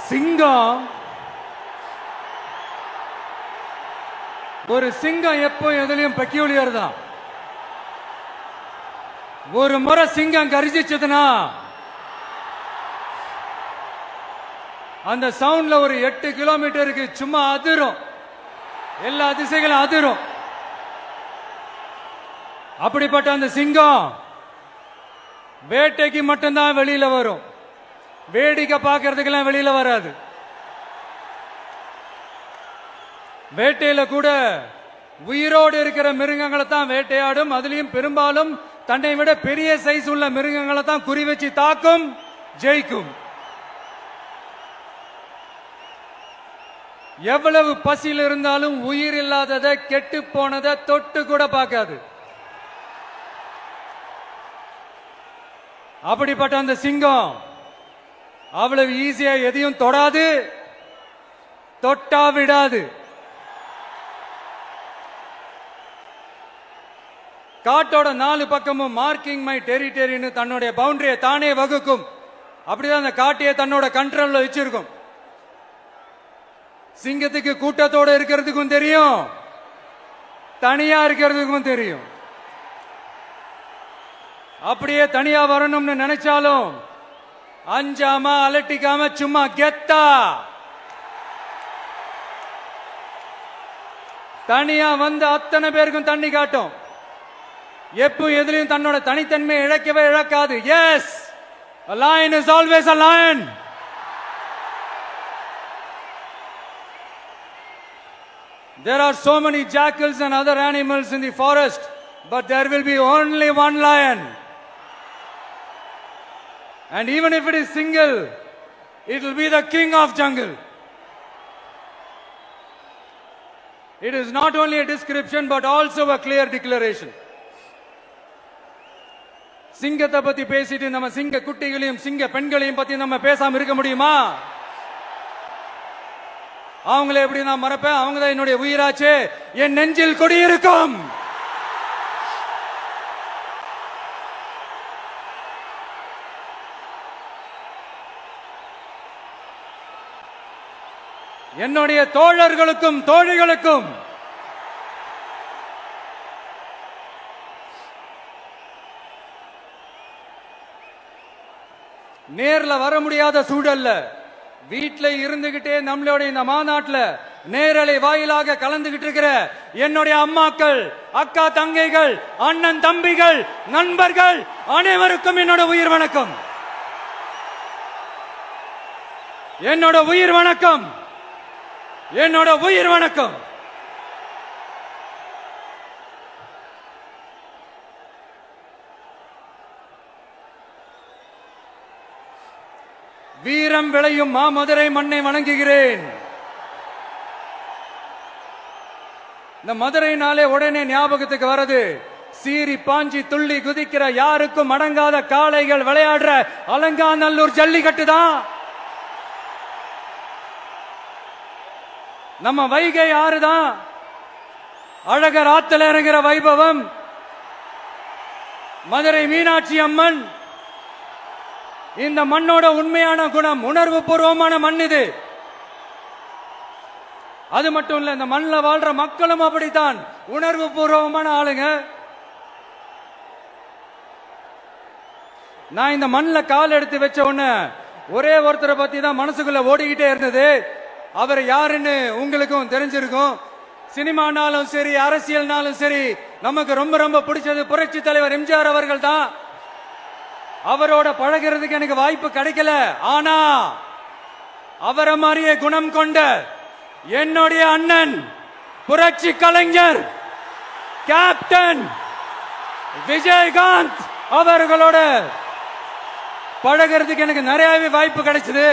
சிங்கம் ஒரு சிங்கம் எப்போ எதுலயும் பெக்யூலியர் தான். ஒரு முறை சிங்கம் கர்ஜிச்சதுன்னா அந்த சவுண்ட்ல ஒரு 8 கிலோமீட்டருக்கு சும்மா அதிரும், எல்லா திசைகளும் அதிரும். அப்படிப்பட்ட அந்த சிங்கம் வேட்டைக்கு மட்டும்தான் வெளியில வரும், வேடிக்கை பார்க்கறதுக்கெல்லாம் வெளியில வராது. வேட்டையில கூட உயிரோடு இருக்கிற மிருகங்களை தான் வேட்டையாடும். அதுலயும் பெரும்பாலும் தன்னை விட பெரிய சைஸ் உள்ள மிருகங்களை தான் குறி வச்சு தாக்கும், ஜெயிக்கும். எவ்வளவு பசியில் இருந்தாலும் உயிர் இல்லாததை, கெட்டு போனதை தொட்டு கூட பார்க்காது. அப்படிப்பட்ட அந்த சிங்கம் அவ்வளவு ஈஸியா எதையும் தொடாது, தொட்டா விடாது. காட்டோட 4 பக்கமும் மார்க்கிங் மை டெரிட்டரின்னு தன்னுடைய பவுண்டரியை தானே வகுக்கும். அப்படிதான் அந்த காட்டையே தன்னோட கண்ட்ரோல்ல வச்சிருக்கும். சிங்கத்துக்கு கூட்டத்தோட இருக்கிறதுக்கும் தெரியும், தனியா இருக்கிறதுக்கும் தெரியும். அப்படியே தனியா வரணும்னு நினைச்சாலும் அஞ்சாம அலட்டிக்காம சும்மா கெத்தா தனியா வந்து அத்தனை பேருக்கும் தண்ணி காட்டும். எப்போ எதிலையும் தன்னோட தனித்தன்மையை இழக்கவே இழக்காது. Yes, a lion is always a lion. There are so many jackals and other animals in the forest, but there will be only one lion. And even if it is single, it will be the king of jungle. It is not only a description but also a clear declaration. சிங்கத்தை பத்தி பேசிட்டு நம்ம சிங்க குட்டிகளையும் சிங்க பெண்களையும் பத்தி நம்ம பேசாம இருக்க முடியுமா? அவங்களை எப்படி நான் மறப்பேன்? அவங்க தான் என்னுடைய உயிராச்சே, என் நெஞ்சில் குடியிருக்கும். என்னுடைய தோழர்களுக்கும் தோழிகளுக்கும் நேர்ல வர முடியாத சூழல்ல வீட்ல இருந்துகிட்டே நம்மளோட இந்த மாநாட்டில் நேரலை வாயிலாக கலந்துகிட்டு இருக்கிற என்னுடைய அம்மாக்கள், அக்கா தங்கைகள், அண்ணன் தம்பிகள், நண்பர்கள் அனைவருக்கும் என்னோட உயிர் வணக்கம். என்னோட உயிர் வணக்கம், என்னோட உயிர் வணக்கம். வீரம் விளையும் மாமதுரை மண்ணை வணங்குகிறேன். இந்த மதுரைனாலே உடனே ஞாபகத்துக்கு வரது சீறி பாஞ்சி துள்ளி குதிக்கிற யாருக்கும் அடங்காத காளைகள் விளையாடுற அலங்காநல்லூர் ஜல்லிக்கட்டு தான். நம்ம வைகை ஆறுதான் அழகர் ஆத்துல இறங்குற வைபவம். மதுரை மீனாட்சி அம்மன் இந்த மண்ணோட உண்மையான குணம், உணர்வு பூர்வமான மண் இது. அது மட்டும் இல்ல, இந்த மண்ணில் வாழ்ற மக்களும் அப்படித்தான் உணர்வு பூர்வமான ஆளுங்க. நான் இந்த மண்ணில் கால் எடுத்து வச்ச உடனே ஒரே ஒருத்தரை பத்தி தான் மனசுக்குள்ள ஓடிக்கிட்டே இருந்தது. அவர் யாருன்னு உங்களுக்கும் தெரிஞ்சிருக்கும். சினிமானாலும் சரி, அரசியல்னாலும் சரி, நமக்கு ரொம்ப ரொம்ப பிடிச்சது புரட்சி தலைவர் எம்ஜிஆர் அவர்கள் தான். அவரோட பழகிறதுக்கு எனக்கு வாய்ப்பு கிடைக்கல. ஆனா அவரை மாதிரியே குணம் கொண்ட என்னுடைய அண்ணன் புரட்சி கலைஞர் கேப்டன் விஜயகாந்த் அவர்களோட பழகிறதுக்கு எனக்கு நிறையவே வாய்ப்பு கிடைச்சது.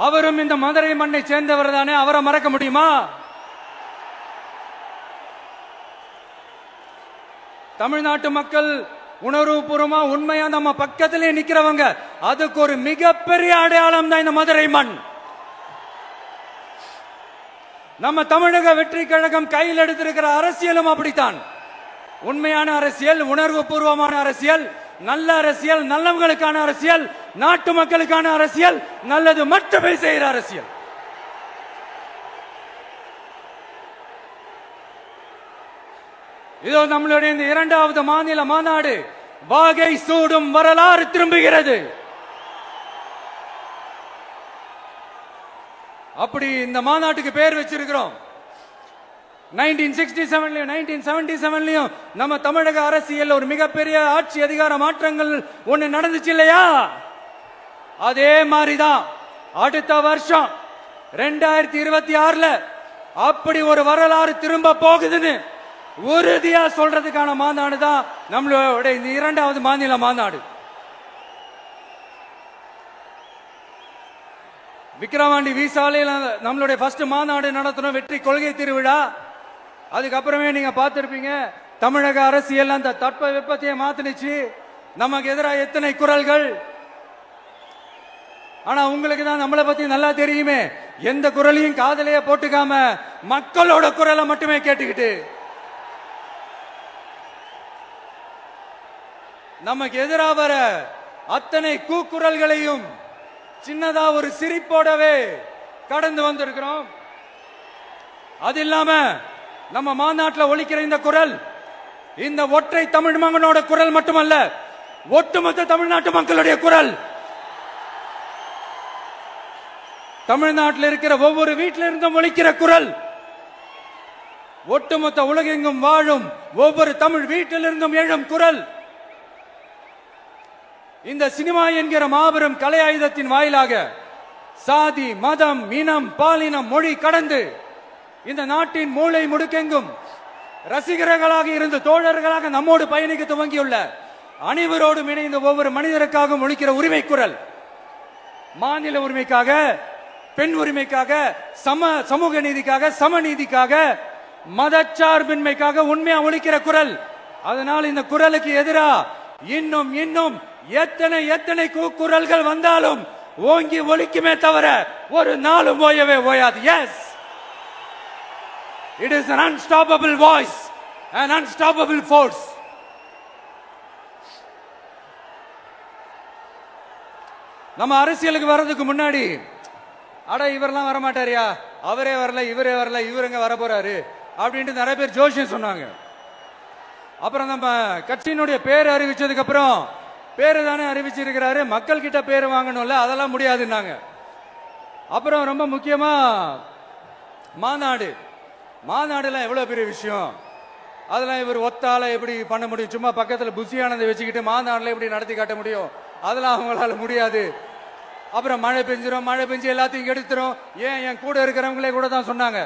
அவரும் இந்த மதுரை மண்ணை சேர்ந்தவர் தானே, அவரை மறக்க முடியுமா? தமிழ்நாட்டு மக்கள் உணர்வுபூர்வமா உண்மையா நம்ம பக்கத்திலே நிக்கிறவங்க, அதுக்கு ஒரு மிகப்பெரிய அடையாளம் தான் இந்த மதுரை மண். நம்ம தமிழக வெற்றி கழகம் கையில் எடுத்திருக்கிற அரசியலும் அப்படித்தான். உண்மையான அரசியல், உணர்வு பூர்வமான அரசியல், நல்ல அரசியல், நல்லவங்களுக்கான அரசியல், நாட்டு மக்களுக்கான அரசியல், நல்லது மட்டுமே செய்கிற அரசியல். இதோ நம்மளுடைய இந்த இரண்டாவது மாநில மாநாடு வாகை சூடும் வரலாறு திரும்புகிறது. அப்படி இந்த மாநாட்டுக்கு பேர் வச்சிருக்கிறோம். 1967லயும் 1977லயும் நம்ம தமிழக அரசியல் ஒரு மிகப்பெரிய ஆட்சி அதிகார மாற்றங்கள் ஒண்ணு நடந்துச்சு இல்லையா? அதே மாதிரிதான் அடுத்த வருஷம் 2026ல அப்படி ஒரு வரலாறு திரும்ப போகுதுன்னு உறுதியா சொல்றதுக்கான மாநாடு தான் நம்மளோட இந்த இரண்டாவது மாநில மாநாடு. விக்கிரவாண்டி விசாலையில் நம்மளுடைய ஃபர்ஸ்ட் மாநாடு நடத்தணும், வெற்றி கொள்கை திருவிழா. அதுக்கப்புறமே நீங்க பார்த்திருப்பீங்க தமிழக அரசியல் அந்த தட்ப வெப்பத்தையே மாத்தினுச்சு. நமக்கு எதிராக எத்தனை குரல்கள். ஆனா உங்களுக்கு தான் நம்மளை பத்தி நல்லா தெரியுமே, எந்த குரலையும் காதலையே போட்டுக்காம மக்களோட குரலை மட்டுமே கேட்டுக்கிட்டு நமக்கு எதிராக வர அத்தனை கூக்குரல்களையும் சின்னதா ஒரு சிரிப்போடவே கடந்து வந்திருக்கிறோம். அது இல்லாம நம்ம மாநாட்டில் ஒலிக்கிற இந்த குரல் இந்த ஒற்றை தமிழ் மகனோட குரல் மட்டுமல்ல, ஒட்டுமொத்த தமிழ்நாட்டு மக்களுடைய குரல். தமிழ்நாட்டில் இருக்கிற ஒவ்வொரு வீட்டில இருந்தும் ஒலிக்கிற குரல், ஒட்டுமொத்த உலகெங்கும் வாழும் ஒவ்வொரு தமிழ் வீட்டிலிருந்தும் எழும் குரல். இந்த சினிமா என்கிற மாபெரும் கலை ஆயுதத்தின் வாயிலாக சாதி, மதம், இனம், பாலினம், மொழி கடந்து இந்த நாட்டின் மூளை முடுக்கெங்கும் ரசிகர்களாக இருந்து தோழர்களாக நம்மோடு பயணிக்க துவங்கியுள்ள அனைவரோடும் இணைந்த ஒவ்வொரு மனிதருக்காகவும் ஒலிக்கிற உரிமை குரல். மாநில உரிமைக்காக, பெண் உரிமைக்காக, சமூக நீதிக்காக, சமநீதிக்காக, மதச்சார்பின்மைக்காக உண்மையா ஒலிக்கிற குரல். அதனால் இந்த குரலுக்கு எதிரா இன்னும் இன்னும் எத்தனை எத்தனை குரல்கள் வந்தாலும் ஓங்கி ஒலிக்குமே தவிர ஒரு நாளும் ஓயவே ஓயாது. Yes, it is an unstoppable voice, an unstoppable force. நம்ம அரசியலுக்கு வர்றதுக்கு முன்னாடி அட இவரெல்லாம் வர மாட்டாரியா, அவரே வரல, இவரே வரல, இவருங்க வர போறாரு அப்படின்ட்டு நிறைய பேர் ஜோசியம் சொன்னாங்க. அப்புறம் நம்ம கட்சியினுடைய பேர் அறிவிச்சதுக்கு அப்புறம் பேரு தானே அறிவிச்சிருக்கிறாரு, மக்கள் கிட்ட பேர் வாங்கணும்ல, அதெல்லாம் முடியாதுன்னாங்க. அப்புறம் ரொம்ப முக்கியமா மாநாடுலாம் எவ்வளவு பெரிய விஷயம், அதெல்லாம் இவர் ஒத்தால எப்படி பண்ண முடியும், சும்மா பக்கத்துல புசியானதை வச்சுக்கிட்டு மாநாடுல எப்படி நடத்தி காட்ட முடியும், அதெல்லாம் அவங்களால முடியாது. அப்புறம் மழை பெஞ்சு எல்லாத்தையும் கெடுத்துரும். ஏன் என் கூட இருக்கிறவங்களே கூட தான் சொன்னாங்க.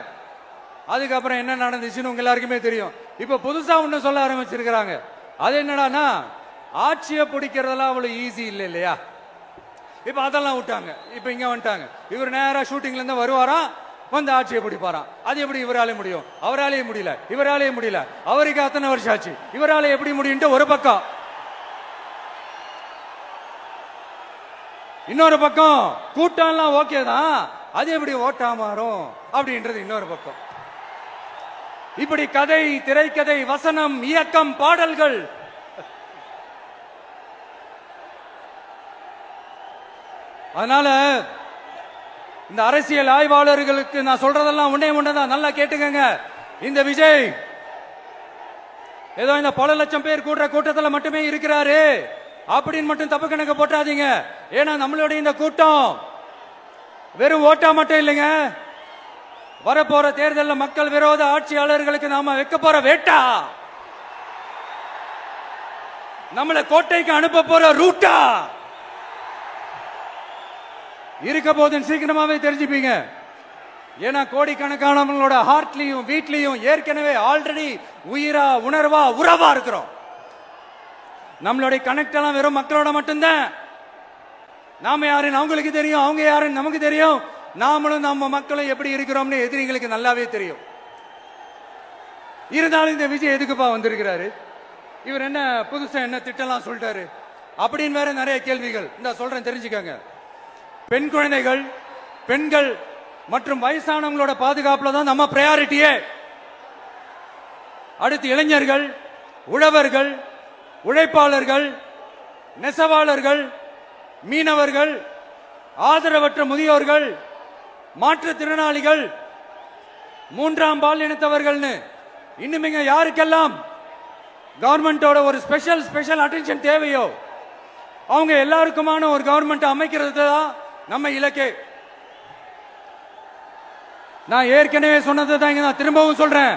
அதுக்கப்புறம் என்ன நடந்துச்சுன்னு உங்க எல்லாருக்குமே தெரியும். இப்ப புதுசா ஒண்ணு சொல்ல ஆரம்பிச்சிருக்கிறாங்க. அது என்னடானா, ஆட்சியை பிடிக்கிறதெல்லாம் அவ்வளவு ஈஸி இல்லை இல்லையா. இப்ப அதெல்லாம் விட்டாங்க, இப்ப இங்க வந்துட்டாங்க. இவர் நேரா ஷூட்டிங்ல இருந்து வருவாராம், வந்து ஆட்சியை பிடிப்பாராம். அது எப்படி இவராலே முடியும், அவராலேயே முடியல, இவராலேயே முடியல, அவருக்கு அத்தனை வருஷம் ஆச்சு, இவராலே எப்படி முடியும் ஒரு பக்கம். இன்னொரு பக்கம் கூட்டம்லாம் ஓகே தான், அது எப்படி ஓட்டா மாறும் அப்படின்றது இன்னொரு பக்கம். இப்படி கதை, திரைக்கதை, வசனம், இயக்கம், பாடல்கள், அதனால இந்த அரசியல் ஆய்வாளர்களுக்கு நான் சொல்றதெல்லாம் ஒன்னே ஒண்ணுதான், நல்லா கேட்டுக்கங்க. இந்த விஜய் ஏதோ இந்த பல லட்சம் பேர் கூடுற கூட்டத்தில் மட்டுமே இருக்கிறாரு அப்படின்னு மட்டும் தப்பு கணக்கு போட்டாதீங்க. ஏன்னா நம்மளுடைய இந்த கூட்டம் வெறும் ஓட்டா மட்டும் இல்லைங்க, வரப்போற தேர்தலில் மக்கள் விரோத ஆட்சியாளர்களுக்கு நாம வைக்க போற வேட்டா, நம்மளை கோட்டைக்கு அனுப்ப போற ரூட்டா இருக்க போதுன்னு சீக்கிரமாவே தெரிஞ்சுப்பீங்க. ஏன்னா கோடிக்கணக்கானவங்களோட ஹார்ட்லயும் வீட்லயும் ஏற்கனவே ஆல்ரெடி உயிரா, உணர்வா, உறவா இருக்கிறோம். நம்மளுடைய கனெக்ட் எல்லாம் வெறும் மக்களோட மட்டும்தான். நாம யாருன்னு அவங்களுக்கு தெரியும், அவங்க யாருன்னு நமக்கு தெரியும். நாமளும் நம்ம மக்களும் எப்படி இருக்கிறோம்னு எதிரிகளுக்கு நல்லாவே தெரியும். இருந்தாலும் இந்த விஜய் எதுக்குப்பா வந்திருக்கிறாரு, இவர் என்ன புதுசா என்ன திட்டம்லாம் சொல்லிட்டாரு அப்படின்னு வேற நிறைய கேள்விகள். இந்த சொல்றேன் தெரிஞ்சுக்கங்க. பெண் குழந்தைகள், பெண்கள் மற்றும் வயசானவங்களோட பாதுகாப்புல தான் நம்ம பிரையாரிட்டியே. அடுத்து இளைஞர்கள், உழவர்கள், உழைப்பாளர்கள், நெசவாளர்கள், மீனவர்கள், ஆதரவற்ற முதியோர்கள், மாற்றுத்திறனாளிகள், மூன்றாம் பால் இனத்தவர்கள்னு இன்னும் இங்க யாருக்கெல்லாம் கவர்மெண்டோட ஒரு ஸ்பெஷல் அட்டென்ஷன் தேவையோ அவங்க எல்லாருக்குமான ஒரு கவர்மெண்ட் அமைக்கிறது தான் நம்ம இலக்கே. நான் ஏற்கனவே சொன்னதை தான் இங்க நான் திரும்பவும் சொல்றேன்.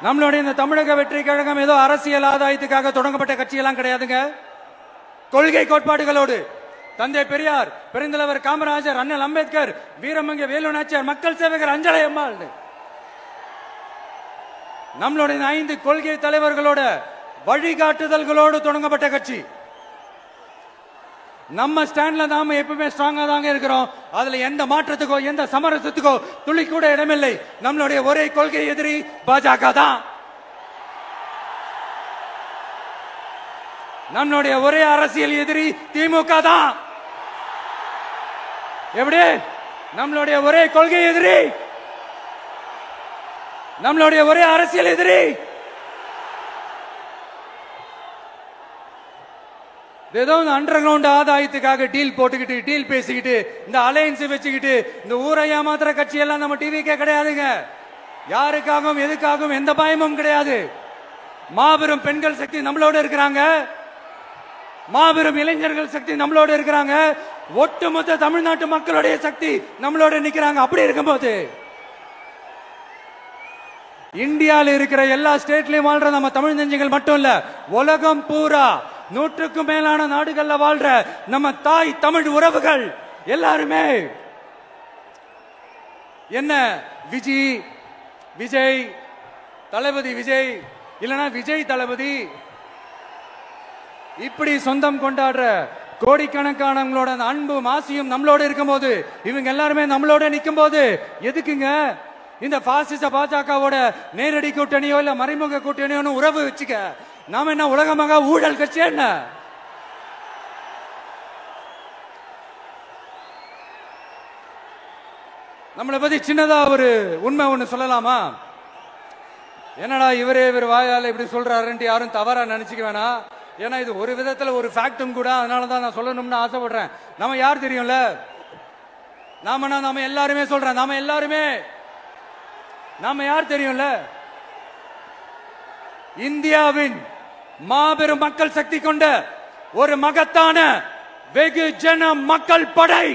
நம்மளுடைய இந்த தமிழக வெற்றி கழகம் ஏதோ அரசியல் ஆதாயத்துக்காக தொடங்கப்பட்ட கட்சியெல்லாம் கிடையாதுங்க. கொள்கை கோட்பாடுகளோடு தந்தை பெரியார், பெருந்தலைவர் காமராஜர், அண்ணல் அம்பேத்கர், வீரமங்க வேலு நாச்சியார், மக்கள் சேவகர் அஞ்சலை அம்மாள், நம்மளுடைய 5 கொள்கை தலைவர்களோட வழிகாட்டுதல்களோடு தொடங்கப்பட்ட கட்சி. நம்ம ஸ்டாண்ட்ல நாம எப்பவுமே ஸ்ட்ராங்கா தாங்க இருக்கிறோம். அதுல எந்த மாற்றத்துக்கோ எந்த சமரசத்துக்கோ துளி கூட இடமில்லை. நம்மளுடைய ஒரே கொள்கை எதிரி பாஜக தான். நம்மளுடைய ஒரே அரசியல் எதிரி திமுக தான். எப்படி? நம்மளுடைய ஒரே கொள்கை எதிரி, நம்மளுடைய ஒரே அரசியல் எதிரி ஏதோ அண்டர் கிரவுண்ட் ஆதாயத்துக்காக டீல் போட்டுக்கிட்டு டீல் பேசிக்கிட்டு இந்த அலையன்ஸ் வச்சுக்கிட்டு இந்த ஊரை ஏமாத்துற கட்சி எல்லாம் நம்ம டிவிக்கே கிடையாதுங்க. யாருக்காகவும் எதுக்காகவும் எந்த பயமும் கிடையாது. மாபெரும் பெண்கள் சக்தி நம்மளோட இருக்கிறாங்க. மாபெரும் இளைஞர்கள் சக்தி நம்மளோட இருக்கிறாங்க. ஒட்டுமொத்த தமிழ்நாட்டு மக்களுடைய சக்தி நம்மளோட நிக்கிறாங்க. அப்படி இருக்கும்போது இந்தியாவில் இருக்கிற எல்லா ஸ்டேட்லயும் வாழ்ற நம்ம தமிழ் நெஞ்சங்கள் மட்டும் இல்ல, உலகம் பூரா 100க்கும் மேலான நாடுகள்ல வாழ்ற நம்ம தாய் தமிழ் உறவுகள் எல்லாருமே என்ன விஜய் தளபதி விஜய் இல்லனா விஜய் தளபதி இப்படி சொந்தம் கொண்டாடுற கோடிக்கணக்கானவங்களோட அன்பு மாசியும் நம்மளோட இருக்கும் போது, இவங்க எல்லாருமே நம்மளோட நிக்கும் போது எதுக்குங்க இந்த பாசிச பாஜகவோட நேரடி கூட்டணியோ இல்ல மறைமுக கூட்டணியோ உறவு வச்சுக்க? நாம என்ன உலகமாக ஊழல் கட்சி? என்ன நம்மளை பத்தி சின்னதா ஒரு உண்மை ஒண்ணு சொல்லலாமா? என்னடா இவர் வாயால இப்படி சொல்றாருன்ட்டு யாரும் தவறா நினைச்சுக்க வேணாம். ஏன்னா இது ஒரு விதத்துல ஒரு ஃபேக்டும் கூட. அதனாலதான் நான் சொல்லணும்னு ஆசைப்படுறேன். நம்ம யார் தெரியும்ல? நாம எல்லாருமே சொல்றேன். நாம யார் தெரியும்ல? இந்தியாவின் மாபெரும் மக்கள் சக்தி கொண்ட ஒரு மகத்தான வெகுஜன மக்கள் படை.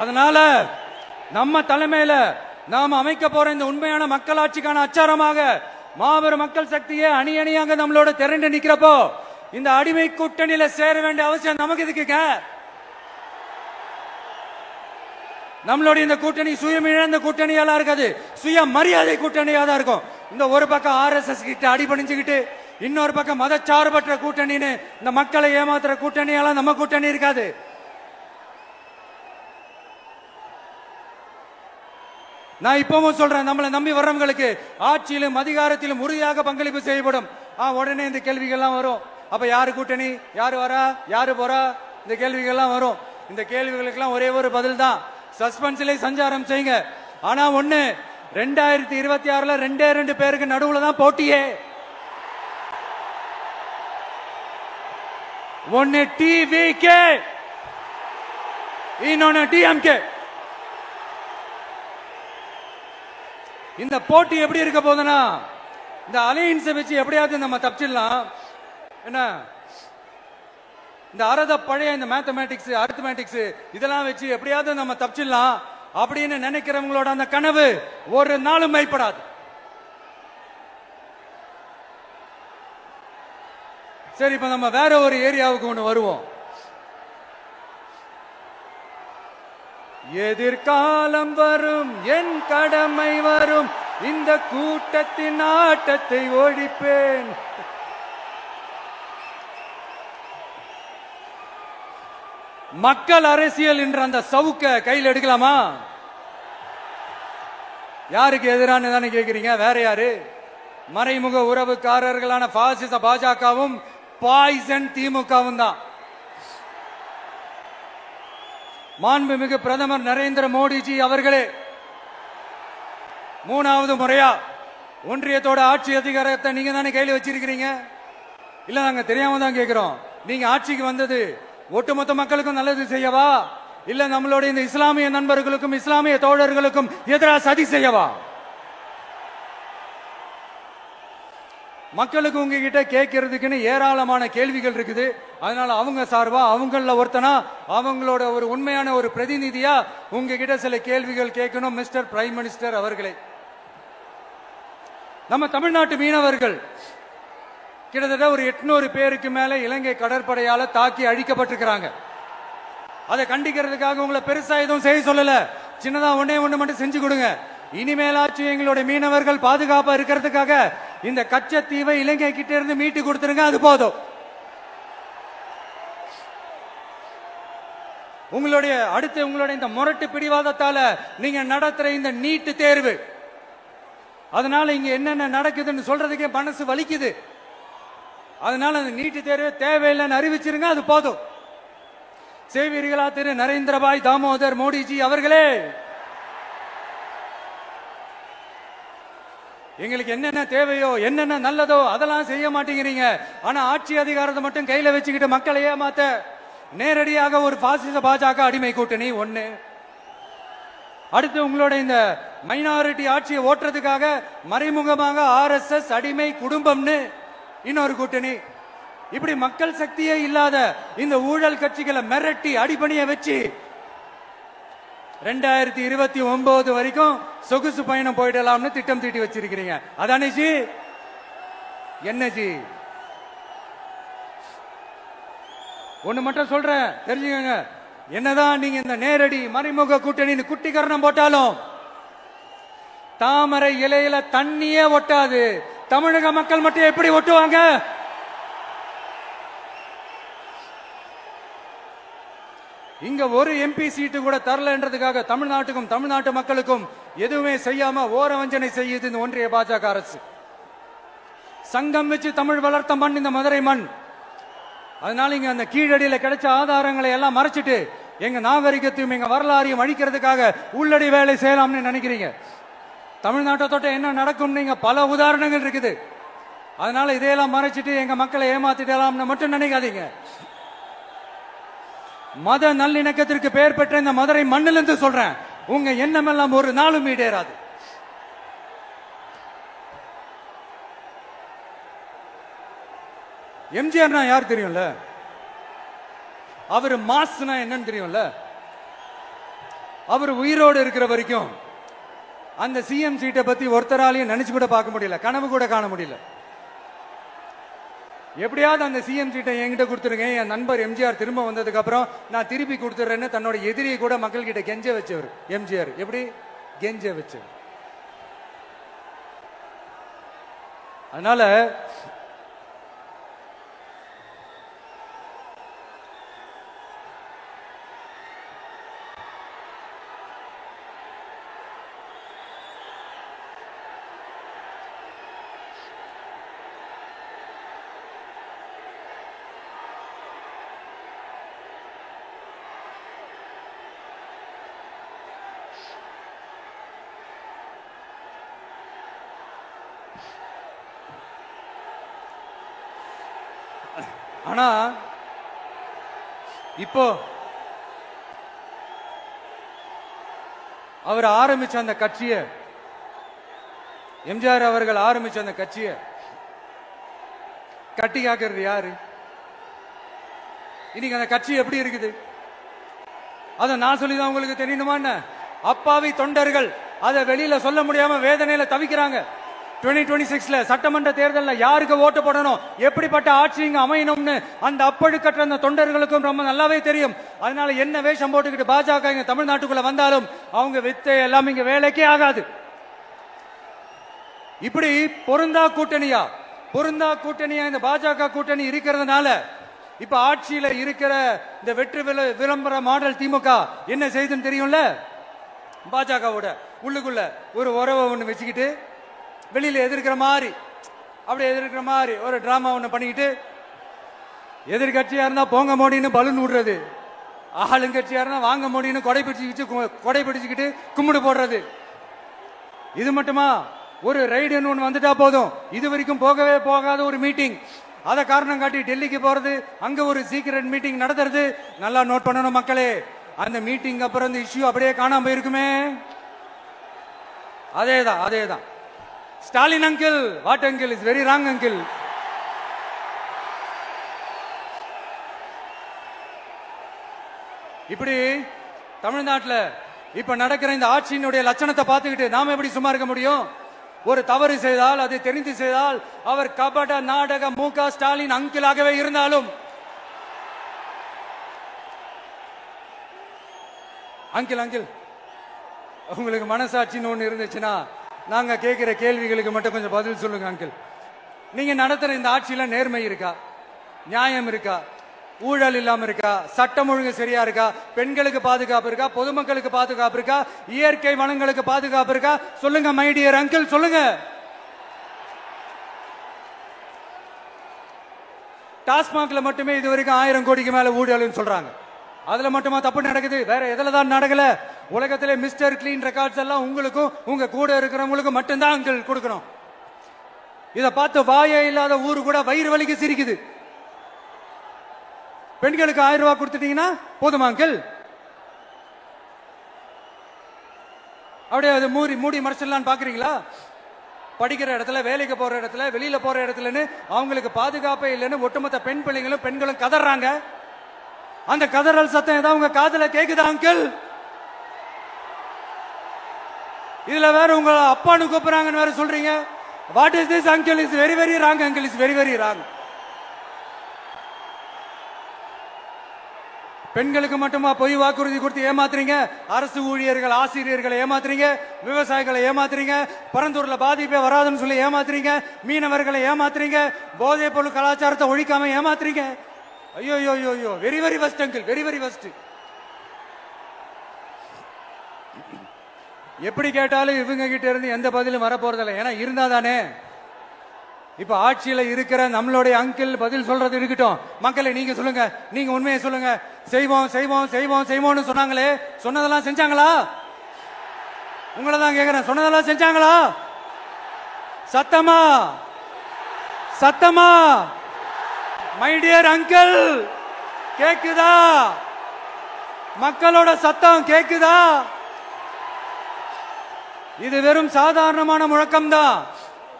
அதனால நம்ம தலைமையில நாம் அமைக்க போற இந்த உண்மையான மக்களாட்சிக்கான அச்சாரமாக மாபெரும் மக்கள் சக்தியே அணி அணியாக நம்மளோட திரண்டு நிக்கிறப்போ இந்த அடிமை கூட்டணியில சேர வேண்டிய அவசியம் நமக்கு எதுக்குங்க? நம்மளுடைய இந்த கூட்டணி சுயமிழந்த கூட்டணியால இருக்காது, சுய மரியாதை கூட்டணியா தான் இருக்கும். இந்த ஒரு பக்கம் RSS கிட்ட அடிபணிஞ்சுக்கிட்டு, இன்னொரு பக்கம் மதச்சார்பற்ற கூட்டணின்னு இந்த மக்களை ஏமாத்துற கூட்டணியால நம்ம கூட்டணி இருக்காது. நான் இப்பவும் சொல்றேன், நம்மளை நம்பி வர்றவங்களுக்கு ஆட்சியிலும் அதிகாரத்திலும் உறுதியாக பங்களிப்பு செய்யப்படும். உடனே இந்த கேள்விகள்லாம் வரும். அப்ப யாரு கூட்டணி, யாரு வரா, யாரு போறா, இந்த கேள்விகள்லாம் வரும். இந்த கேள்விகளுக்கெல்லாம் ஒரே ஒரு பதில் தான், சஸ்பென்ஸ்ல சஞ்சாரம் செய்யுங்க. ஆனா ஒண்ணு, 2026ல 2 பேருக்கு நடுவுல தான் போட்டியே. ஒன்னு டிவிகே, இன்னொன்னு டிஎம்கே. இந்த போட்டி எப்படி இருக்க போதுன்னா, இந்த அலையன்ஸ் வச்சு எப்படியாவது நம்ம தப்பிச்சிடலாம். என்ன இந்த பழைய இந்த மேத்தமேட்டிக்ஸ், அரித்மேட்டிக்ஸ் இதெல்லாம் வச்சு எப்படியாவது நம்ம தப்பிச்சிடலாம் அப்படின்னு நினைக்கிறவங்களோட அந்த கனவு ஒரு நாளும் மைப்படாது. சரி, இப்ப நம்ம வேற ஒரு ஏரியாவுக்கு ஒண்ணு வருவோம். எதிர்காலம் வரும், என் கடமை வரும், இந்த கூட்டத்தின் ஆட்டத்தை ஒழிப்பேன். மக்கள் அரசியல் என்ற அந்த சவுக்க கையில் எடுக்கலாமா? யாருக்கு எதிரான தானே கேக்குறீங்க? வேற யாரு? மறைமுக உறவுக்காரர்களான பாசிச பாஜகவும் பாய்சன் திமுகவும் தான். மாண்புமிகு பிரதமர் நரேந்திர மோடிஜி அவர்களே, 3வது முறையா ஒன்றியத்தோட ஆட்சி அதிகாரத்தை நீங்க தானே கையில் வச்சிருக்கிறீங்க. இல்ல நாங்க தெரியாம தான் கேட்கிறோம். நீங்க ஆட்சிக்கு வந்தது ஒட்டுமொத்த மக்களுக்கும் நல்லது செய்யவா, இல்ல நம்மளுடைய இந்த இஸ்லாமிய நண்பர்களுக்கும் இஸ்லாமிய தோழர்களுக்கும் எதிராக சதி செய்யவா? மக்களுக்கு உங்ககிட்ட கேட்கறதுக்குன்னு ஏராளமான கேள்விகள் இருக்குது. அதனால அவங்க சார்பா அவங்கள ஒருத்தனா அவங்களோட ஒரு உண்மையான ஒரு பிரதிநிதியா உங்ககிட்ட சில கேள்விகள் கேட்கணும். மிஸ்டர் பிரைம் மினிஸ்டர் அவர்களே, நம்ம தமிழ்நாட்டு மீனவர்கள் கிட்டத்தட்ட ஒரு 800 பேருக்கு மேல இலங்கை கடற்படையால தாக்கி அழிக்கப்பட்டிருக்கிறாங்க. அதை கண்டிக்கிறதுக்காக உங்களை பெருசா எதுவும் செய்ய சொல்லல, சின்னதா ஒன்னே ஒண்ணு மட்டும் செஞ்சு கொடுங்க. இனிமேலாச்சும் எங்களுடைய மீனவர்கள் பாதுகாப்பா இருக்கிறதுக்காக இந்த கச்சத்தீவை இலங்கை கிட்ட இருந்து மீட்டு கொடுத்துருங்க, அது போதும். உங்களுடைய இந்த முரட்டு பிடிவாதத்தால நீங்க நடத்துற இந்த நீட்டு தேர்வு, அதனால இங்க என்னென்ன நடக்குதுன்னு சொல்றதுக்கே மனசு வலிக்குது. அதனால அந்த நீட்டு தேர்வு தேவையில்லைன்னு அறிவிச்சிருங்க, அது போதும். செய்வீர்களா திரு நரேந்திரபாய் தாமோதர் மோடிஜி அவர்களே? எங்களுக்கு என்னென்ன தேவையோ என்னென்ன நல்லதோ அதெல்லாம் செய்ய மாட்டேங்கிறீங்க. ஆனா ஆட்சி அதிகாரத்தை மட்டும் கையில வச்சுக்கிட்டு மக்களை ஏமாத்த நேரடியாக ஒரு பாசிச பாஜக அடிமை கூட்டணி ஒண்ணு. அடுத்து உங்களோட இந்த மைனாரிட்டி ஆட்சியை ஓட்டுறதுக்காக மறைமுகமாக RSS அடிமை குடும்பம்னு இன்னொரு கூட்டணி. இப்படி மக்கள் சக்தியே இல்லாத இந்த ஊழல் கட்சிகளை மிரட்டி அடிபணிய வச்சு 2029 வரைக்கும் சொகுசு பயணம் போயிடலாம்னு திட்டம் தீட்டி வச்சிருக்கிறீங்க. அதானே ஜி? என்ன ஜி? ஒண்ணு மட்டும் சொல்றேன், தெரிஞ்சுக்கங்க. என்னதான் நீங்க இந்த நேரடி மறைமுக கூட்டணி குட்டிகரணம் போட்டாலும் தாமரை இலையில தண்ணியே ஒட்டாது. தமிழக மக்கள் மட்டும் எப்படி ஒட்டுவாங்க? இங்க ஒரு MP சீட்டு கூட தரலன்றதுக்காக தமிழ்நாட்டுக்கும் தமிழ்நாட்டு மக்களுக்கும் எதுவுமே செய்யாம ஓரவஞ்சனை செய்யுது இந்த ஒன்றிய பாஜக அரசு. சங்கம் வச்சு தமிழ் வளர்த்த மண் இந்த மதுரை மண். அதனால இங்க அந்த கீழடியில கிடைச்ச ஆதாரங்களை எல்லாம் மறைச்சிட்டு எங்க நாகரிகத்தையும் எங்க வரலாறையும் அழிக்கிறதுக்காக உள்ளடி வேலை செய்யலாம்னு நினைக்கிறீங்க. தமிழ்நாட்டை தொட்ட என்ன நடக்கும் நீங்க பல உதாரணங்கள் இருக்குது. அதனால இதையெல்லாம் மறைச்சிட்டு எங்க மக்களை ஏமாத்திடலாம்னு மட்டும் நினைக்காதீங்க. மத நல்லிணக்கத்திற்கு பெயர் பெற்ற இந்த மதுரை மண்ணிலிருந்து சொல்றேன், உங்க எண்ணமெல்லாம் ஒரு நாளும் ஈடேறாது. எம்ஜிஆர்னா யார் தெரியும்ல? அவர் மாஸ்னா என்னன்னு தெரியும்ல? அவர் உயிரோடு இருக்கிற வரைக்கும் அந்த சிஎம் சீட்டை பத்தி ஒருத்தராலையும் நினைச்சு கூட பார்க்க முடியல, கனவு கூட காண முடியல. எப்படியாவது அந்த சிஎம் சீட்டை என்கிட்ட கொடுத்துருங்க, என் நண்பர் எம்ஜிஆர் திரும்ப வந்ததுக்கு அப்புறம் நான் திருப்பி கொடுத்துறேன்னு தன்னோட எதிரியை கூட மக்கள் கிட்ட கெஞ்ச வச்சவர் எம்ஜிஆர். எப்படி கெஞ்ச வச்சவர்? அதனால ஆனா இப்போ அவர் ஆரம்பிச்ச அந்த கட்சியை, எம்ஜிஆர் அவர்கள் ஆரம்பிச்ச அந்த கட்சியை கட்டி காக்கிறது யாரு? இன்னைக்கு அந்த கட்சி எப்படி இருக்குது? அத நான் சொல்லிதான் உங்களுக்கு தெரியணுமா? அப்பாவி தொண்டர்கள் அதை வெளியில சொல்ல முடியாம வேதனையில தவிக்கிறாங்க. 2026 சட்டமன்ற தேர்தலில் யாருக்கு ஓட்டு போடணும், எப்படிப்பட்ட ஆட்சி இங்க அமையணும்னு அந்த அப்பழுக்கற்ற அந்த தொண்டர்களுக்கும் ரொம்ப நல்லாவே தெரியும். அதனால என்ன வேஷம் போட்டுக்கிட்டு பாஜக இங்க தமிழ்நாட்டுக்குள்ள வந்தாலும் அவங்க வித்தை எல்லாம் இங்க வேலைக்கே ஆகாது. இப்படி பொருந்தா கூட்டணியா இந்த பாஜக கூட்டணி இருக்கிறதுனால இப்ப ஆட்சியில இருக்கிற இந்த வெற்றி விளம்பர மாடல் திமுக என்ன செய்யுதுன்னு தெரியும்ல? பாஜகவோட உள்ளுக்குள்ள ஒரு உறவை ஒண்ணு வச்சுக்கிட்டு வெளியில எதிர்க்கிற மாதிரி ஒரு டிராமா ஒண்ணு பண்ணிக்கிட்டு எதிர்கட்சியா இருந்தா போங்க மோடின்னு பலூன் விடுறது, ஆளுங்கட்சியா இருந்தா வாங்க மோடின்னு கொடை பிடிச்சுக்கிட்டு கும்பிடு போடுறது. இது மட்டுமா? ஒரு ரைடுன்னு ஒன்று வந்துட்டா போதும், இது வரைக்கும் போகவே போகாத ஒரு மீட்டிங், அதை காரணம் காட்டி டெல்லிக்கு போறது, அங்க ஒரு சீக்கிரட் மீட்டிங் நடத்துறது. நல்லா நோட் பண்ணணும் மக்களே, அந்த மீட்டிங் அப்புறம் இந்த இஷ்யூ அப்படியே காணாம போயிருக்குமே. அதேதான் Stalin uncle, what uncle is very wrong uncle. இப்படி தமிழ்நாட்டில் இப்ப நடக்கிற இந்த ஆட்சியினுடைய லட்சணத்தை பார்த்துக்கிட்டு நாம எப்படி சும்மா இருக்க முடியும்? ஒரு தவறு செய்தால், அதை தெரிந்து செய்தால், அவர் கபட நாடக மு.க. ஸ்டாலின் அங்கிளாகவே இருந்தாலும், அங்கிள் உங்களுக்கு மனசாட்சின்னு ஒண்ணு இருந்துச்சுன்னா நாங்க கேட்கிற கேள்விகளுக்கு மட்டும் கொஞ்சம் பதில் சொல்லுங்க அங்கிள். நீங்க நடத்துற இந்த ஆட்சியில நேர்மை இருக்கா? நியாயம் இருக்கா? ஊழல் இல்லாம இருக்கா? சட்டம் ஒழுங்கு சரியா இருக்கா? பெண்களுக்கு பாதுகாப்பு இருக்கா? பொதுமக்களுக்கு பாதுகாப்பு இருக்கா? இயற்கை வளங்களுக்கு பாதுகாப்பு இருக்கா? சொல்லுங்க மை டியர் அங்கிள், சொல்லுங்க. டாஸ்மாக்ல மட்டுமே இது வரைக்கும் 1000 கோடிக்கு மேல ஊழல் சொல்றாங்க. அதுல மட்டுமா தப்பு நடக்குது? வேற எதுல தான் நடக்கல? உலகத்திலே மிஸ்டர் கிளீன் ரெக்கார்ட்ஸ் எல்லாம் உங்களுக்கும் உங்க கூட இருக்கிறவங்களுக்கும் மட்டும்தான் அங்கிள் கொடுக்கணும். இத பார்த்து வாயே இல்லாத ஊரு கூட வயிறு வலிக்கு சிரிக்குது. பெண்களுக்கு 1000 ரூபாய் கொடுத்துட்டீங்கன்னா போதுமா அங்கிள்? அப்படியே அது மூடி மறைச்சிடலான்னு பாக்குறீங்களா? படிக்கிற இடத்துல, வேலைக்கு போற இடத்துல, வெளியில போற இடத்துலன்னு அவங்களுக்கு பாதுகாப்பே இல்லைன்னு ஒட்டுமொத்த பெண்களும் கதறாங்க. அந்த கதறல் சத்தம் ஏதாவது உங்க காதுல கேக்குதா அங்கிள்? இதுல வேற உங்க அப்பான்னு கூப்பிடுறாங்கன்னு வேற சொல்றீங்க. What is this uncle? Is very very wrong uncle, is very very wrong. பெண்களுக்கு மட்டுமா பொய் வாக்குறுதி கொடுத்து ஏமாத்துறீங்க? அரசு ஊழியர்கள், ஆசிரியர்களை ஏமாத்துறீங்க, விவசாயிகளை ஏமாத்துறீங்க, பரந்தூர்ல பாதிப்பே வராதுன்னு சொல்லி ஏமாத்துறீங்க, மீனவர்களை ஏமாத்துறீங்க, போதைப் பொருள் கலாச்சாரத்தை ஒழிக்காம ஏமாத்துறீங்க. ஐயோ very very வஸ்ட் uncle, very very வஸ்ட். எப்படி கேட்டாலும் இவங்க கிட்ட இருந்து எந்த பதிலும் வர போறதில்லை. ஏன்னா இருந்தா தானே. இப்ப ஆட்சியில இருக்கிற நம்மளுடைய அங்கிள் பதில் சொல்றது இருக்கட்டும். மக்களை நீங்க சொல்லுங்க, நீங்க உண்மையை சொல்லுங்க. செய்வோம் சொன்னாங்களே, சொன்னதெல்லாம் செஞ்சாங்களா? உங்களை தான் கேக்குறேன், சொன்னதெல்லாம் செஞ்சாங்களா? சத்தமா மை டியர் அங்கிள், கேக்குதா? மக்களோட சத்தம் கேக்குதா? இது வெறும் சாதாரணமான முழக்கம் தான்.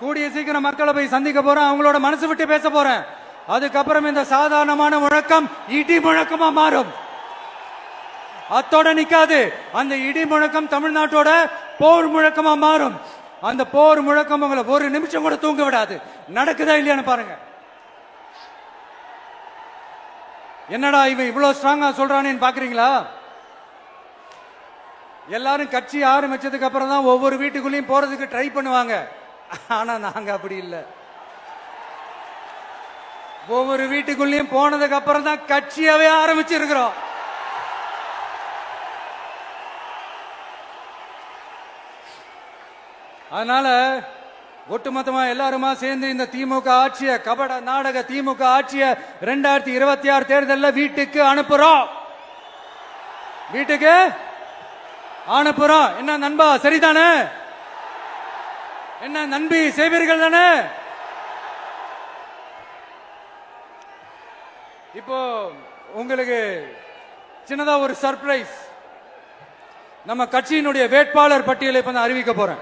கூடிய சீக்கிரம் மக்களை போய் சந்திக்க போறேன், அவங்களோட மனசு விட்டு பேச போறேன். அதுக்கப்புறம் இந்த சாதாரணமான முழக்கம் இடி முழக்கமா மாறும். அத்தோட நிக்காது. அந்த இடி முழக்கம் தமிழ்நாட்டோட போர் முழக்கமா மாறும். அந்த போர் முழக்கம் உங்களை ஒரு நிமிஷம் கூட தூங்க விடாது. நடக்குதா இல்லையான்னு பாருங்க. என்னடா இவன் இவ்வளவு ஸ்ட்ராங்கா சொல்றானேன்னு பாக்குறீங்களா? எல்லாரும் கட்சி ஆரம்பிச்சதுக்கு அப்புறம் தான் ஒவ்வொரு வீட்டுக்குள்ளேயும் போறதுக்கு ட்ரை பண்ணுவாங்க. ஆனா நாங்க அப்படி இல்லை. ஒவ்வொரு வீட்டுக்குள்ளேயும் போனதுக்கு அப்புறம் தான் கட்சியாவே ஆரம்பிச்சிருக்கிறோம். அதனால ஒட்டுமொத்தமா எல்லாருமா சேர்ந்து இந்த திமுக ஆட்சிய, கபட நாடக திமுக ஆட்சிய 2026 தேர்தலில் வீட்டுக்கு அனுப்புறோம். வீட்டுக்கு அனுப்புறோம். என்ன நண்பா, சரிதானே? என்ன நண்பி, செய்வீர்கள் தானே? இப்போ உங்களுக்கு சின்னதா ஒரு சர்ப்ரைஸ். நம்ம கட்சியினுடைய வேட்பாளர் பட்டியலை இப்ப அறிவிக்க போறேன்.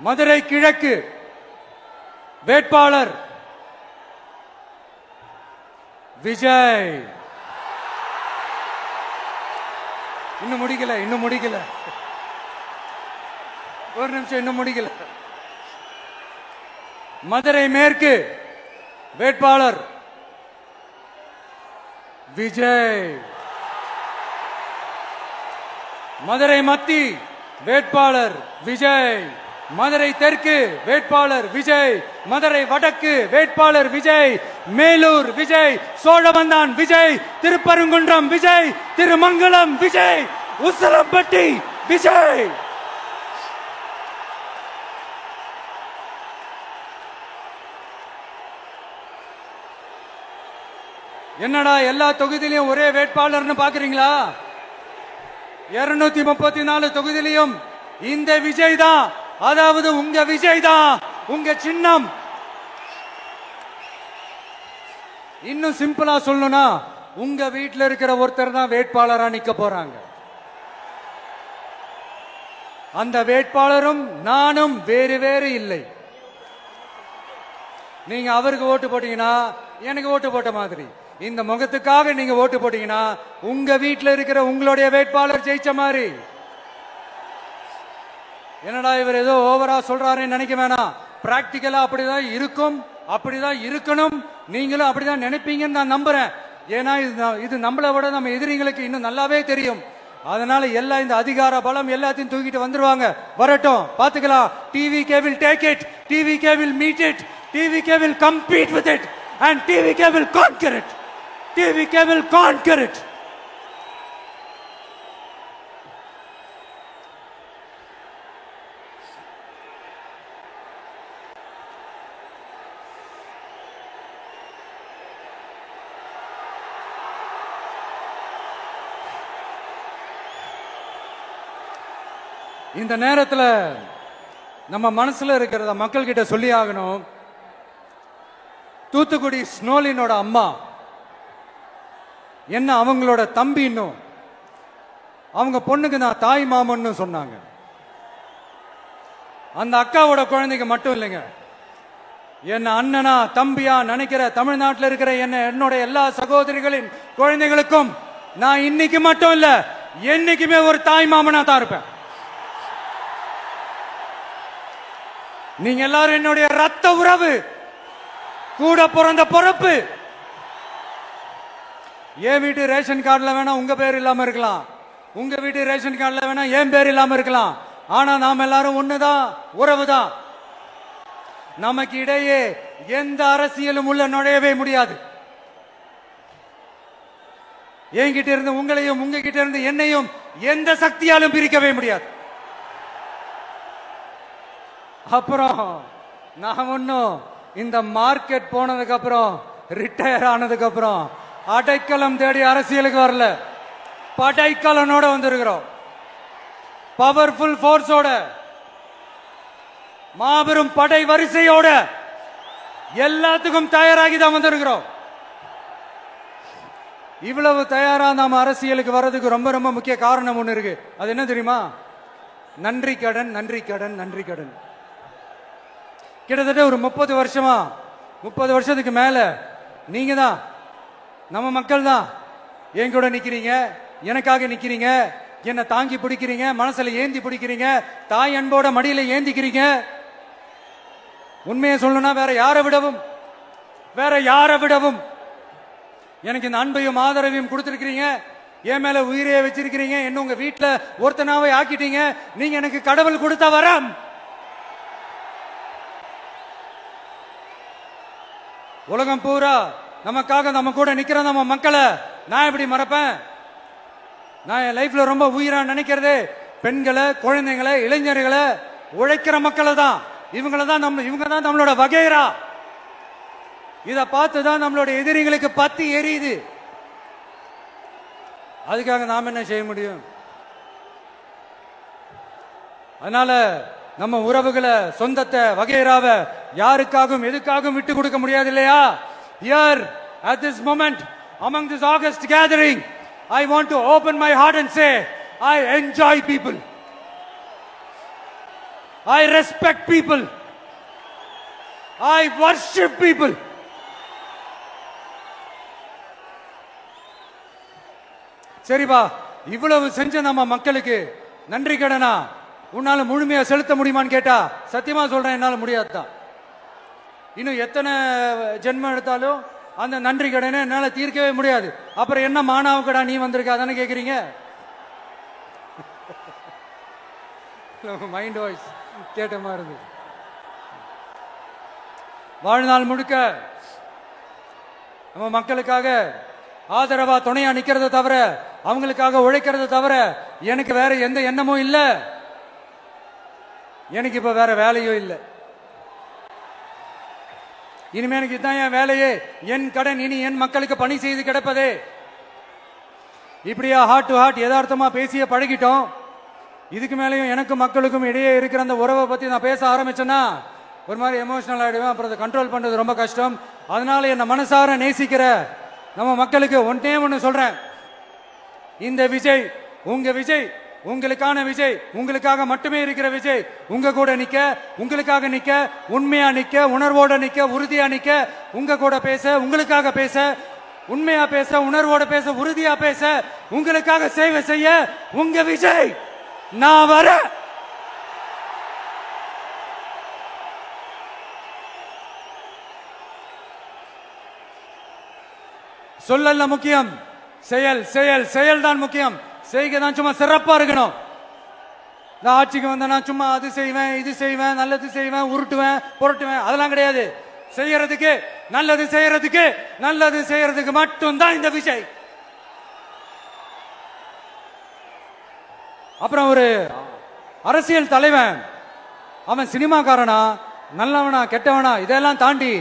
மதுரை கிழக்கு வேட்பாளர் விஜய். இன்னும் முடிக்கல. ஒரு நிமிஷம், இன்னும் முடிக்கல. மதுரை மேற்கு வேட்பாளர் விஜய். மதுரை மத்தி வேட்பாளர் விஜய். மதுரை தெற்கு வேட்பாளர் விஜய். மதுரை வடக்கு வேட்பாளர் விஜய். மேலூர் விஜய். சோழவந்தான் விஜய். திருப்பரங்குன்றம் விஜய். திருமங்கலம் விஜய். உசிலம்பட்டி விஜய். என்னடா எல்லா தொகுதியிலையும் ஒரே வேட்பாளர்னு பாக்குறீங்களா? 234 தொகுதியிலையும் இந்த விஜய் தான், அதாவது உங்க விஜய் தான் உங்க சின்னம். இன்னும் சிம்பிளா சொல்லணும்னா உங்க வீட்டில் இருக்கிற ஒருத்தர் தான் வேட்பாளரா நிக்க போறாங்க. அந்த வேட்பாளரும் நானும் வேறு வேறு இல்லை. நீங்க அவருக்கு ஓட்டு போட்டீங்கன்னா எனக்கு ஓட்டு போட்ட மாதிரி, இந்த முகத்துக்காக நீங்க ஓட்டு போட்டீங்கன்னா உங்க வீட்டில் இருக்கிற உங்களுடைய வேட்பாளர் ஜெயிச்ச மாதிரி. என்னடா இவர் ஏதோ ஓவரா சொல்றாருன்னு நினைக்க வேணாம். பிராக்டிக்கலா அப்படிதான் இருக்கும், அப்படிதான் இருக்கணும். நீங்களும் அப்படிதான் நினைப்பீங்கன்னு நான் நம்புறேன். ஏன்னா இது நம்மளை விட நம்ம எதிரிங்களுக்கு இன்னும் நல்லாவே தெரியும். அதனால எல்லா இந்த அதிகார பலம் எல்லாத்தையும் தூக்கிட்டு வந்துருவாங்க. வரட்டும், பாத்துக்கலாம். TVK will take it, TVK will meet it, TVK will compete with it and TVK will conquer it, TVK will conquer it. இந்த நேரத்தில் நம்ம மனசுல இருக்கிறத மக்கள் கிட்ட சொல்லி ஆகணும். தூத்துக்குடி ஸ்னோலினோட அம்மா என்ன அவங்களோட தம்பி, இன்னும் அவங்க பொண்ணுக்கு நான் தாய் மாமன்னு சொன்னாங்க. அந்த அக்காவோட குழந்தைக்கு மட்டும் இல்லைங்க, என்ன அண்ணனா தம்பியா நினைக்கிற தமிழ்நாட்டில் இருக்கிற என்னோட எல்லா சகோதரிகளின் குழந்தைகளுக்கும் நான் இன்னைக்கு மட்டும் இல்ல என்னைக்குமே ஒரு தாய் மாமனா தான் இருப்பேன். நீங்க எல்லாரும் என்னுடைய ரத்த உறவு, கூட பிறந்த பொறுப்பு. என் வீட்டு ரேஷன் கார்டுல வேணா உங்க பேர் இல்லாம இருக்கலாம், உங்க வீட்டு ரேஷன் கார்டுல வேணா என் பேர் இல்லாம இருக்கலாம். ஆனா நாம் எல்லாரும் ஒண்ணுதான், உறவுதான். நமக்கு இடையே எந்த அரசியலும் உள்ள நுழையவே முடியாது. என்கிட்ட இருந்து உங்களையும் உங்ககிட்ட இருந்து என்னையும் எந்த சக்தியாலும் பிரிக்கவே முடியாது. அப்புறம் நான் ஒன்னும் இந்த மார்க்கெட் போனதுக்கு அப்புறம் ரிட்டையர் ஆனதுக்கு அப்புறம் அடைக்கலம் தேடி அரசியலுக்கு வரல, படைக்கலனோட வந்திருக்கிறோம். பவர்ஃபுல் போர்ஸோட, மாபெரும் படை வரிசையோட, எல்லாத்துக்கும் தயாராகி தான் வந்திருக்கிறோம். இவ்வளவு தயாரா நாம அரசியலுக்கு வர்றதுக்கு ரொம்ப ரொம்ப முக்கிய காரணம் ஒண்ணு இருக்கு. அது என்ன தெரியுமா? நன்றி கடன், நன்றி கடன், நன்றி கடன். கிட்டத்தட்ட ஒரு 30 வருஷமா, 30 வருஷத்துக்கு மேல நீங்க தான், நம்ம மக்கள் தான் என் கூட நிக்கிறீங்க, எனக்காக நிக்கிறீங்க, என்ன தாங்கி பிடிக்கிறீங்க, மனசுல ஏந்தி பிடிக்கிறீங்க, தாய் அன்போட மடியில ஏந்திக்கிறீங்க. உண்மையை சொல்லணும்னா வேற யாரை விடவும் எனக்கு இந்த அன்பையும் ஆதரவையும் கொடுத்திருக்கிறீங்க. என் மேல உயிரையே வச்சிருக்கிறீங்க. என்ன உங்க வீட்டுல ஒருத்தனாவே ஆக்கிட்டீங்க. நீங்க எனக்கு கடவுள் கொடுத்த வரம். உலகம் பூரா நமக்காக நம்ம கூட நிக்கிற நம்ம மக்களை நான் எப்படி மறப்பேன்? நான் என் லைஃப்ல ரொம்ப உயிரா நினைக்கிறது பெண்களை, குழந்தைகளை, இளைஞர்களை, உழைக்கிற மக்களை தான். இவங்க தான் நம்மளோட வகைரா. இத பார்த்துதான் நம்மளோட எதிரிகளுக்கு பத்தி எரியுது. அதுக்காக நாம என்ன செய்ய முடியும்? அதனால நம்ம உறவுகளை, சொந்தத்தை, வகைராவை யாருக்காகவும் எதுக்காகவும் விட்டு கொடுக்க முடியாது இல்லையா? Here at this moment among this August gathering, I want to open my heart and say I enjoy people, I respect people, I worship people. சரிப்பா, இவ்வளவு செஞ்ச நம்ம மக்களுக்கு நன்றி கடனா உன்னால முழுமையா செலுத்த முடியுமான்னு கேட்டா சத்தியமா சொல்றேன், என்னால முடியாதுதான். இன்னும் எத்தனை ஜென்மம் எடுத்தாலும் அந்த நன்றி கடனை என்னால தீர்க்கவே முடியாது. அப்புறம் என்ன மானாவுக்கடா நீ வந்திருக்க அதானே கேக்குறீங்க? மைண்ட் வாய்ஸ் கேட்ட மாதிரி இருந்து. வாழ்நாள் முழுக்க நம்ம மக்களுக்காக ஆதரவா துணையா நிக்கிறத தவிர, அவங்களுக்காக உழைக்கிறத தவிர எனக்கு வேற எந்த எண்ணமும் இல்ல. எனக்கு இப்ப வேற வேலையும் இல்லை. இனிமே எனக்கு இதுதான் என் வேலையே, என் கடன் இனி என் மக்களுக்கு பணி செய்து கிடப்பதே. இப்படியா ஹார்ட் டு ஹார்ட் யதார்த்தமா பேசிய பழகிட்டோம். இதுக்கு மேலேயும் எனக்கும் மக்களுக்கும் இடையே இருக்கிற அந்த உறவை பத்தி நான் பேச ஆரம்பிச்சேன்னா ஒரு மாதிரி எமோஷனல் ஆயிடுவேன். அப்புறம் அதை கண்ட்ரோல் பண்றது ரொம்ப கஷ்டம். அதனால என்ன மனசார நேசிக்கிற நம்ம மக்களுக்கு ஒன்னே ஒண்ணு சொல்றேன். இந்த விஜய் உங்க விஜய், உங்களுக்கான விஜய், உங்களுக்காக மட்டுமே இருக்கிற விஜய். உங்க கூட நிக்க, உங்களுக்காக நிக்க, உண்மையா நிக்க, உணர்வோட நிக்க, உறுதியா நிக்க, உங்க கூட பேச, உங்களுக்காக பேச, உண்மையா பேச, உணர்வோட பேச, உறுதியா பேச, உங்களுக்காக சேவை செய்ய உங்க விஜய் நான் வர. சொல்லல முக்கியம், செயல் செயல் செயல் தான் முக்கியம். செய்கை தான் சும்மா சிறப்பா இருக்கணும். நான் ஆட்சிக்கு வந்தேன்னா சும்மா அது செய்வேன், இது செய்வேன், நல்லது செய்வேன், உருட்டுவேன், புரட்டுவேன், அதெல்லாம் கிடையாது. செய்யறதுக்கு, நல்லது செய்யறதுக்கு, நல்லது செய்யறதுக்கு மட்டும்தான் இந்த விஜய். அப்புறம் ஒரு அரசியல் தலைவன் அவன் சினிமாக்காரனா, நல்லவனா, கெட்டவனா, இதெல்லாம் தாண்டி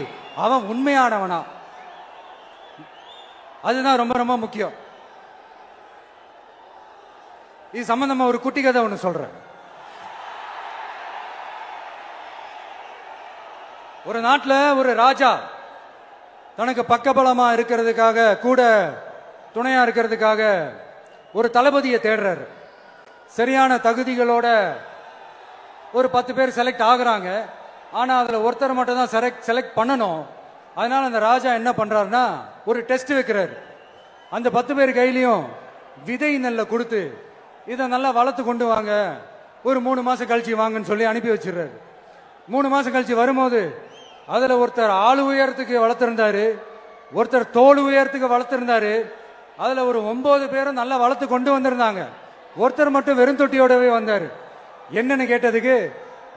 அவன் உண்மையானவனா, அதுதான் ரொம்ப ரொம்ப முக்கியம். இது சம்பந்தமா ஒரு குட்டி கதை ஒண்ணு சொல்றேன். ஒரு நாட்டில் ஒரு ராஜா தனக்கு பக்கபலமா இருக்கிறதுக்காக, கூட துணையா இருக்கிறதுக்காக ஒரு தளபதியை தேடுறாரு. சரியான தகுதிகளோட ஒரு 10 பேர் செலக்ட் ஆகுறாங்க. ஆனா அதுல ஒருத்தர் மட்டும் தான் செலக்ட் பண்ணணும். அதனால அந்த ராஜா என்ன பண்றாருன்னா ஒரு டெஸ்ட் வைக்கிறாரு. அந்த 10 பேர் கையிலையும் விதை நெல்ல கொடுத்து இதை நல்லா வளர்த்து கொண்டு வாங்க, ஒரு 3 மாசம் கழிச்சு வாங்கன்னு சொல்லி அனுப்பி வச்சிடுறாரு. 3 மாசம் கழிச்சு வரும்போது அதுல ஒருத்தர் ஆளு உயரத்துக்கு வளர்த்திருந்தாரு, ஒருத்தர் தோல் உயரத்துக்கு வளர்த்திருந்தாரு. அதுல ஒரு 9 பேரும் நல்லா வளர்த்து கொண்டு வந்திருந்தாங்க. ஒருத்தர் மட்டும் வெறும் தொட்டியோடவே வந்தாரு. என்னன்னு கேட்டதுக்கு,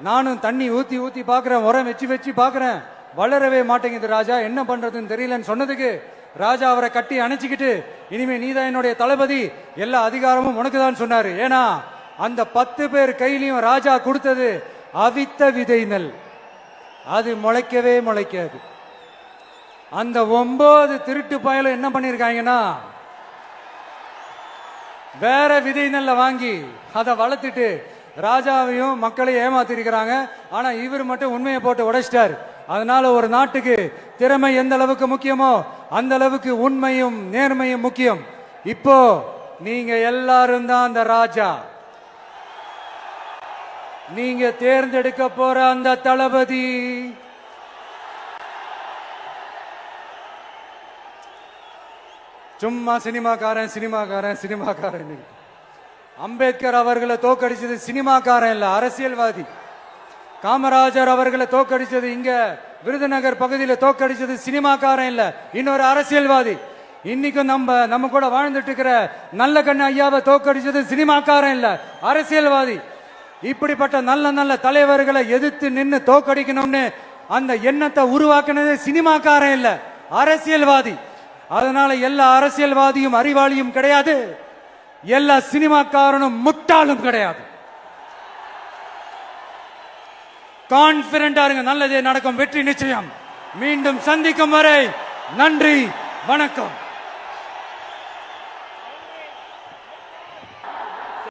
நானும் தண்ணி ஊத்தி ஊத்தி பாக்குறேன், உரம் வச்சு வச்சு பாக்குறேன், வளரவே மாட்டேங்குது ராஜா, என்ன பண்றதுன்னு தெரியலன்னு சொன்னதுக்கு ராஜா அவரை கட்டி அணைச்சிக்கிட்டு, இனிமே நீதான் என்னுடைய தளபதி, எல்லா அதிகாரமும் உனக்கு தான் சொன்னாரு. ஏன்னா அந்த 10 பேர் கையிலையும் ராஜா கொடுத்தது அவித்த விதை நெல், அது முளைக்கவே முளைக்காது. அந்த 9 திருட்டு பயலும் என்ன பண்ணிருக்காங்கன்னா வேற விதை நெல்ல வாங்கி அதை வளர்த்துட்டு ராஜாவையும் மக்களையும் ஏமாத்திருக்கிறாங்க. ஆனா இவர் மட்டும் உண்மையை போட்டு உடைச்சிட்டார். அதனால ஒரு நாட்டுக்கு திறமை எந்த அளவுக்கு முக்கியமோ அந்த அளவுக்கு உண்மையும் நேர்மையும் முக்கியம். இப்போ நீங்க எல்லாரும் தான் அந்த ராஜா. நீங்க தேர்ந்தெடுக்க போற அந்த தளபதி சும்மா சினிமாக்காரன் சினிமாக்காரன் சினிமாக்காரன். அம்பேத்கர் அவர்களை தோக்கடிச்சது சினிமாக்காரன் இல்ல, அரசியல்வாதி. காமராஜர் அவர்களை தோக்கடிச்சது, இங்க விருதுநகர் பகுதியில் தோக்கடிச்சது சினிமாக்காரன் இல்ல, இன்னொரு அரசியல்வாதி. இன்னைக்கும் நம்ம கூட வாழ்ந்துட்டு இருக்கிற நல்ல கண்ணு ஐயாவை தோக்கடிச்சது சினிமாக்காரன் இல்ல, அரசியல்வாதி. இப்படிப்பட்ட நல்ல நல்ல தலைவர்களை எதிர்த்து நின்று தோக்கடிக்கணும்னு அந்த எண்ணத்தை உருவாக்குனது சினிமாக்காரன் இல்ல, அரசியல்வாதி. அதனால எல்லா அரசியல்வாதியும் அறிவாளியும் கிடையாது, எல்லா சினிமாக்காரனும் முட்டாளும் கிடையாது. கான்பிடண்டா இருங்க, நல்லதே நடக்கும், வெற்றி நிச்சயம். மீண்டும் சந்திக்கும் வரை நன்றி, வணக்கம்.